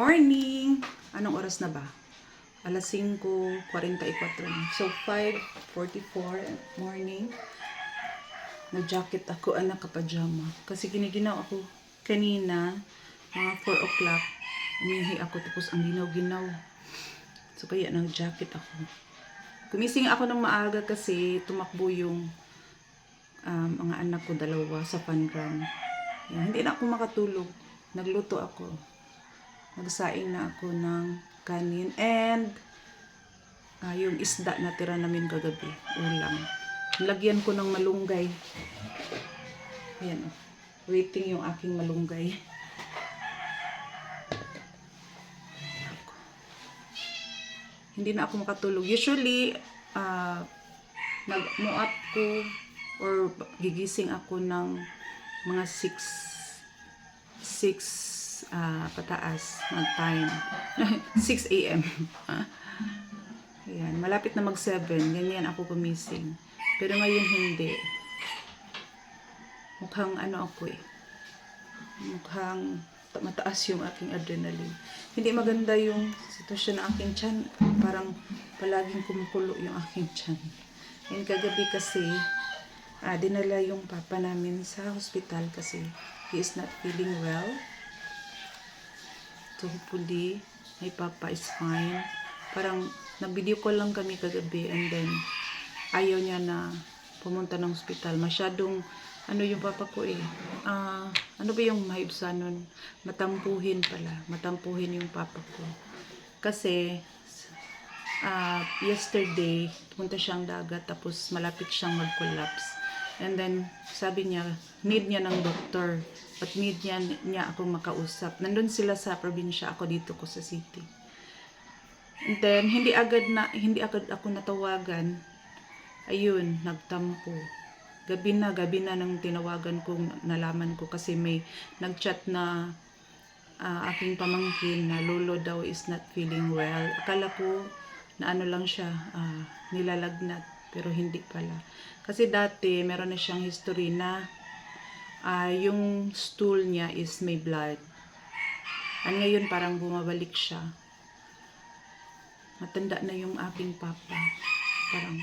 morning! Anong oras na ba? Alas 5:44 na. So, 5:44 morning. Nag-jacket ako, nakapajama. Kasi giniginaw ako kanina, mga 4 o'clock. Umihi ako, tapos ang ginaw-ginaw. So, kaya nag-jacket ako. Kumising ako ng maaga kasi tumakbo yung mga anak ko, dalawa, sa fun run. Yan, hindi na ako makatulog. Nagluto ako. Nagsaing na ako ng kanin and yung isda na tira namin kagabi, ulam. Nilagyan ko ng malunggay. Ayan, waiting yung aking malunggay. Hindi na ako makatulog. Usually, nag-muap ko or gigising ako ng mga 6 pataas ng time. 6 a.m. Ayan, malapit na mag-7. Ganyan ako gumising. Pero ngayon hindi. Mukhang ako mukhang mataas yung aking adrenaline. Hindi maganda yung sitwasyon ng aking tiyan. Parang palaging kumukulo yung aking tiyan. And kagabi kasi, dinala yung papa namin sa hospital kasi he is not feeling well. So hopefully, my papa is fine. Parang nag-video call lang kami kagabi and then ayaw niya na pumunta ng hospital. Masyadong, yung papa ko ano ba yung mahibsa nun? Matampuhin pala. Matampuhin yung papa ko. Kasi, yesterday, pumunta siyang dagat tapos malapit siyang mag-collapse. And then, sabi niya, need niya ng doktor. At need niya akong makausap. Nandun sila sa probinsya, ako dito ko sa city. And then, hindi agad ako natawagan. Ayun, nagtampo. Gabi na nang tinawagan ko, nalaman ko kasi may nagchat na aking pamangkin na lolo daw is not feeling well. Akala ko na lang siya, nilalagnat. Pero hindi pala. Kasi dati, meron na siyang history na yung stool niya is may blood. At ngayon parang bumabalik siya. Matanda na yung aking papa. Parang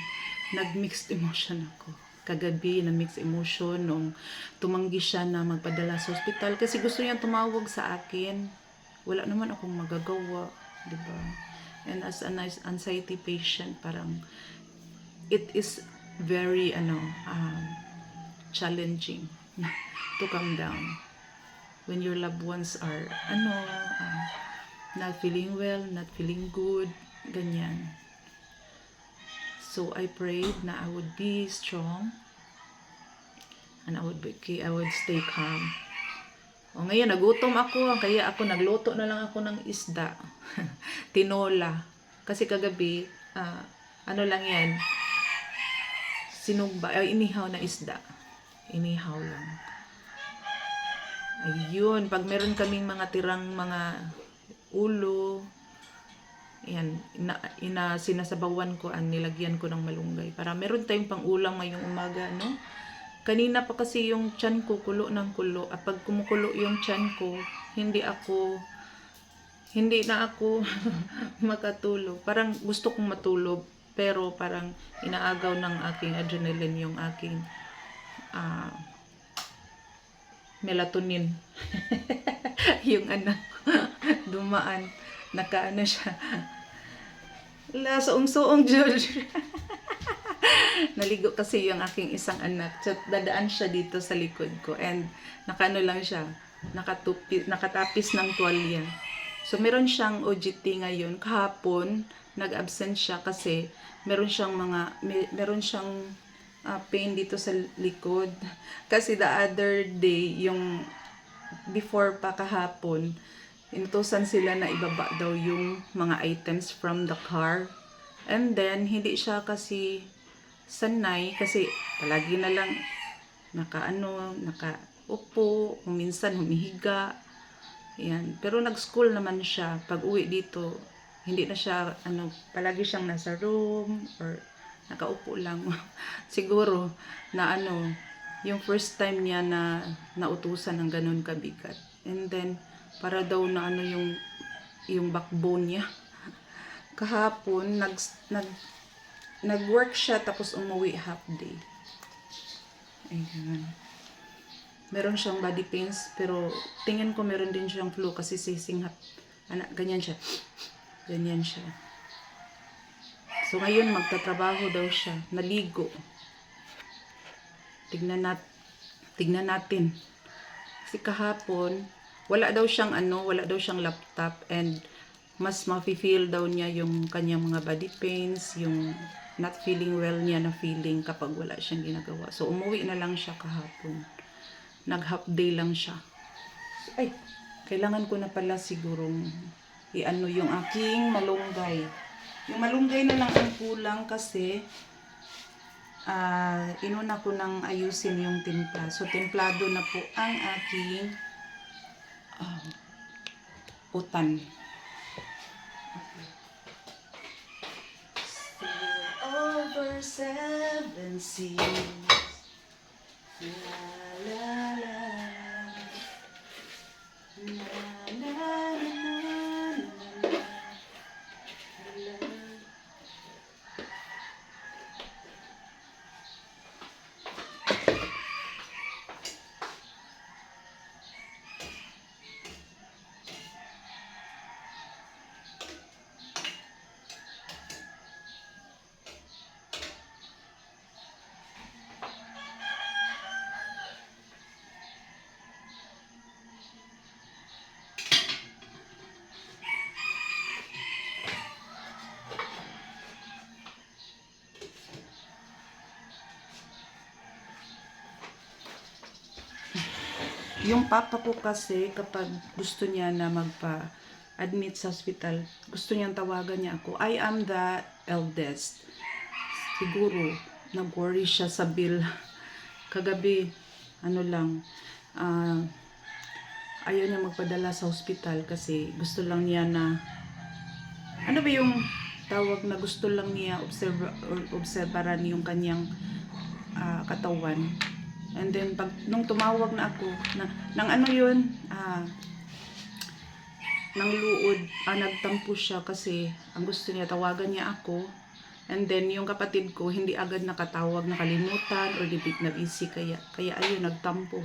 nag-mixed emotion ako. Kagabi, na-mixed emotion nung tumanggi siya na magpadala sa hospital. Kasi gusto niya tumawag sa akin. Wala naman akong magagawa. Diba? And as an anxiety patient, parang it is very challenging to calm down when your loved ones are not feeling well, not feeling good, ganyan. So I prayed na I would be strong and I would stay calm. O ngayon nagutom ako, kaya ako nagluto na lang ako ng isda. Tinola. Kasi kagabi lang yan, inihaw na isda. Inihaw lang. Ayun, pag meron kaming mga tirang mga ulo, yan, sinasabawan ko, nilagyan ko ng malunggay. Para meron tayong pang ulang ngayong umaga, no? Kanina pa kasi yung tiyan ko, kulo ng kulo. At pag kumukulo yung tiyan ko, hindi na ako makatulog. Parang gusto kong matulog. Pero parang inaagaw ng aking adrenaline yung aking melatonin. Yung dumaan. Nakaano siya. Suong-suong George. Naligo kasi yung aking isang anak. So, dadaan siya dito sa likod ko. And nakaano lang siya. Nakatapis ng tuwalya. So, meron siyang OJT ngayon. Kahapon, nag-absent siya kasi meron siyang pain dito sa likod. Kasi the other day, yung before pa kahapon, inutusan sila na ibaba daw yung mga items from the car. And then, hindi siya kasi sanay kasi palagi na lang nakaupo, kung minsan humihiga. Yan. Pero nag-school naman siya. Pag uwi dito, hindi na siya, palagi siyang nasa room or nakaupo lang. Siguro na yung first time niya na nautusan ng ganun kabigat. And then, para daw na yung yung backbone niya. Kahapon, nag-work siya tapos umuwi half day. Ayan. Meron siyang body pains, pero tingin ko meron din siyang flu kasi sisinghap. Ganyan siya. Ganyan siya. So ngayon magtatrabaho daw siya. Naligo. Tignan natin. Kasi kahapon, wala daw siyang laptop, and mas mafe-feel daw niya yung kanyang mga body pains, yung not feeling well niya na feeling kapag wala siyang ginagawa. So umuwi na lang siya kahapon. Nag-half day lang siya. Ay, kailangan ko na pala sigurong i-ano yung aking malunggay. Yung malunggay na lang ang kulang kasi inuna ko nang ayusin yung timpla. So, templado na po ang aking utan. Still over 7 seas. La la la. La la la la. Yung papa ko kasi, kapag gusto niya na magpa-admit sa hospital, gusto niyang tawagan niya ako. I am the eldest. Siguro, nag-worry siya sa bill. Kagabi, ayaw niya magpadala sa hospital kasi gusto lang niya na, ano ba yung tawag na gusto lang niya obserbaran yung kanyang katawan. And then, nung tumawag na ako, nang luod, nagtampo siya kasi ang gusto niya, tawagan niya ako. And then, yung kapatid ko, hindi agad nakatawag, nakalimutan, or na busy, kaya ayun, nagtampo.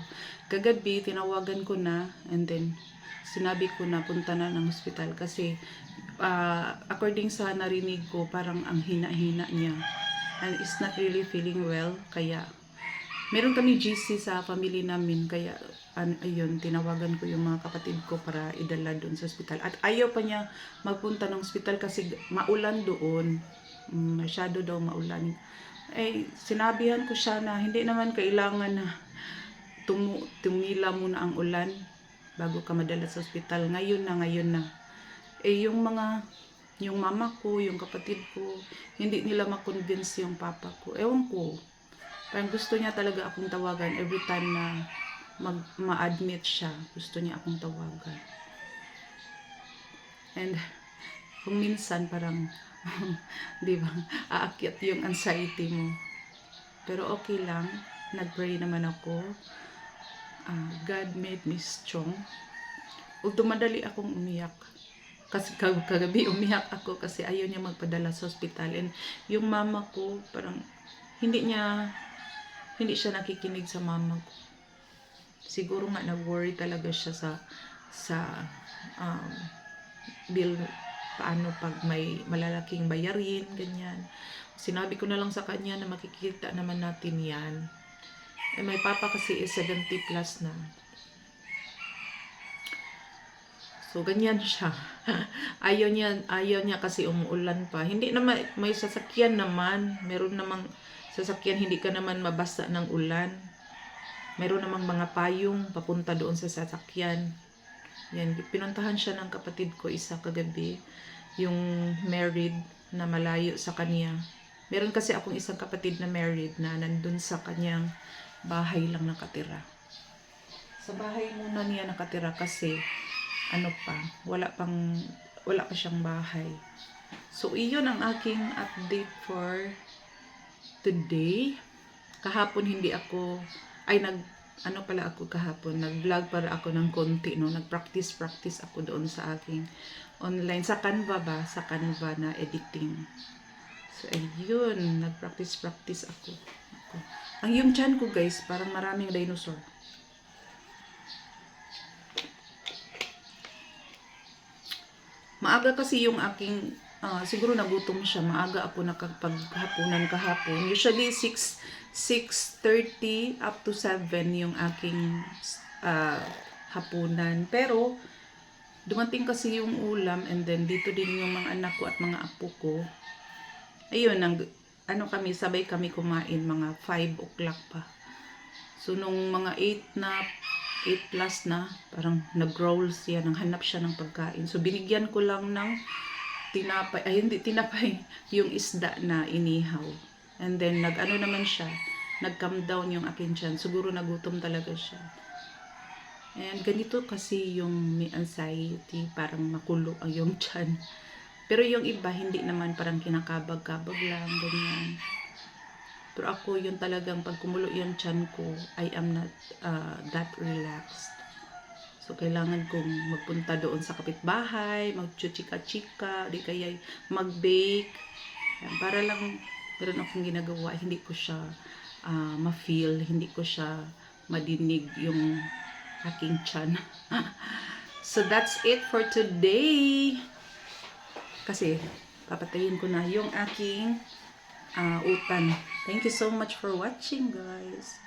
Kagabi, tinawagan ko na, and then, sinabi ko na punta na ng hospital kasi, according sa narinig ko, parang ang hina-hina niya. And is not really feeling well, kaya, meron kami GC sa family namin, kaya ayun, tinawagan ko yung mga kapatid ko para idala doon sa hospital. At ayaw pa niya magpunta ng hospital kasi maulan doon. Masyado daw maulan. Sinabihan ko siya na hindi naman kailangan na tumila muna ang ulan bago ka madala sa hospital. Ngayon na. Yung mama ko, yung kapatid ko, hindi nila makonvince yung papa ko. Ewan ko. Parang gusto niya talaga akong tawagan every time na ma-admit siya. Gusto niya akong tawagan. And kung minsan parang, di ba, aakyat yung anxiety mo. Pero okay lang. Nag-pray naman ako. God made me strong. Although madali akong umiyak. Kasi kagabi umiyak ako kasi ayaw niya magpadala sa hospital. And yung mama ko, parang hindi siya nakikinig sa mama ko. Siguro nga nag-worry talaga siya sa bill, paano pag may malalaking bayarin, ganyan. Sinabi ko na lang sa kanya na makikita naman natin yan. May papa kasi is 70 plus na. So, ganyan siya. Ayaw niya kasi umuulan pa. Hindi naman, may sasakyan naman. Meron namang sasakyan, hindi ka naman mabasa ng ulan. Meron namang mga payong papunta doon sa sasakyan. Yan, pinuntahan siya ng kapatid ko isa kagabi. Yung married na malayo sa kanya. Meron kasi akong isang kapatid na married na nandun sa kanyang bahay lang nakatira. Sa bahay muna niya nakatira kasi wala pa siyang bahay. So, iyon ang aking update for today. Kahapon ano pala ako kahapon, nag-vlog para ako ng konti, no? Nag-practice ako doon sa aking online, sa Canva ba? Sa Canva na editing. So, ayun, nag-practice ako. Ang yung chan ko, guys, parang maraming dinosaur. Maaga kasi yung aking, siguro nagutom siya. Maaga ako nakapaghapunan kahapon. Usually 6:30 up to 7 yung aking hapunan. Pero, dumating kasi yung ulam and then dito din yung mga anak ko at mga apo ko. Ayun, kami, sabay kami kumain mga 5 o'clock pa. So, nung mga 8 plus na, parang nag-roll siya, nanghanap siya ng pagkain. So, binigyan ko lang ng tinapay, hindi tinapay, yung isda na inihaw. And then, nag-ano naman siya, nag-calm down yung akin tiyan. Siguro nagutom talaga siya. And ganito kasi yung may anxiety, parang makulo ang yung tiyan. Pero yung iba, hindi naman, parang kinakabag-kabag lang, ganyan. Pero ako, yung talagang pag kumulo yung tiyan ko, I am not that relaxed. So, kailangan kong magpunta doon sa kapitbahay, magchuchika-chika, di kaya mag-bake. Para lang, meron akong ginagawa, hindi ko siya ma-feel, hindi ko siya madinig yung aking tiyan. So, that's it for today. Kasi, papatayin ko na yung aking utan. Thank you so much for watching, guys.